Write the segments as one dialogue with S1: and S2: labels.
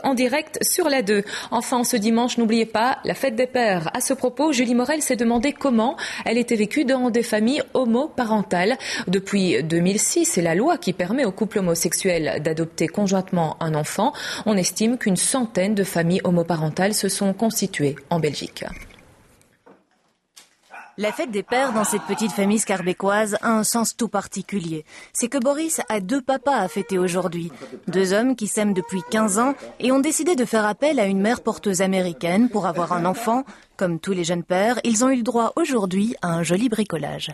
S1: en direct sur la 2. Enfin, ce dimanche, n'oubliez pas la fête des pères. À ce propos, Julie Morel s'est demandé comment elle était vécue dans des familles homoparentales. Depuis 2006, c'est la loi qui permet aux couples homosexuels d'adopter conjointement un enfant. On estime qu'une centaine de familles homoparentales se sont constituées en Belgique.
S2: La fête des pères dans cette petite famille scarbécoise a un sens tout particulier. C'est que Boris a 2 papas à fêter aujourd'hui. 2 hommes qui s'aiment depuis 15 ans et ont décidé de faire appel à une mère porteuse américaine pour avoir un enfant. Comme tous les jeunes pères, ils ont eu le droit aujourd'hui à un joli bricolage.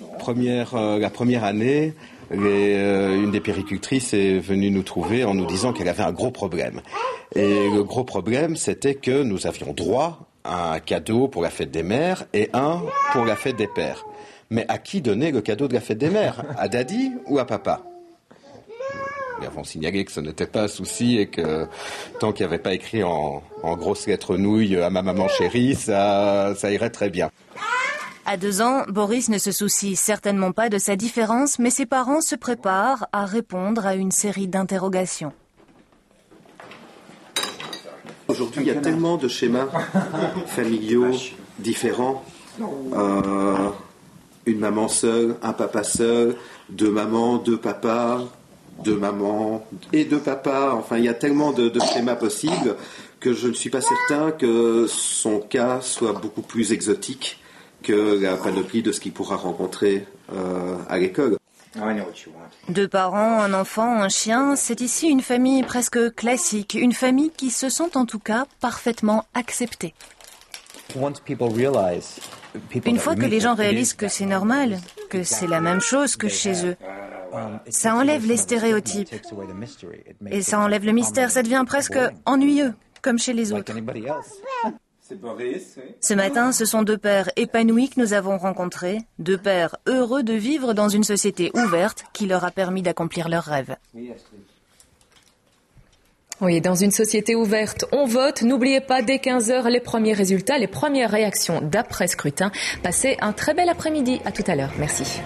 S3: La première année, une des péricultrices est venue nous trouver en nous disant qu'elle avait un gros problème. Et le gros problème, c'était que nous avions droit un cadeau pour la fête des mères et un pour la fête des pères. Mais à qui donner le cadeau de la fête des mères ? À Daddy ou à papa ? Nous avons signalé que ce n'était pas un souci et que tant qu'il n'y avait pas écrit en grosses lettres nouilles à ma maman chérie, ça irait très bien.
S2: À 2 ans, Boris ne se soucie certainement pas de sa différence, mais ses parents se préparent à répondre à une série d'interrogations.
S4: Aujourd'hui, il y a tellement de schémas familiaux différents. Une maman seule, un papa seul, 2 mamans, 2 papas, 2 mamans et 2 papas. Enfin, il y a tellement de schémas possibles que je ne suis pas certain que son cas soit beaucoup plus exotique que la panoplie de ce qu'il pourra rencontrer à l'école.
S2: 2 parents, un enfant, un chien, c'est ici une famille presque classique, une famille qui se sent en tout cas parfaitement acceptée. Une fois que les gens réalisent que c'est normal, que c'est la même chose que chez eux, ça enlève les stéréotypes et ça enlève le mystère, ça devient presque ennuyeux, comme chez les autres. Ce matin, ce sont 2 pères épanouis que nous avons rencontrés, 2 pères heureux de vivre dans une société ouverte qui leur a permis d'accomplir leurs rêves.
S1: Oui, dans une société ouverte, on vote. N'oubliez pas, dès 15h, les premiers résultats, les premières réactions d'après-scrutin. Passez un très bel après-midi. À tout à l'heure. Merci.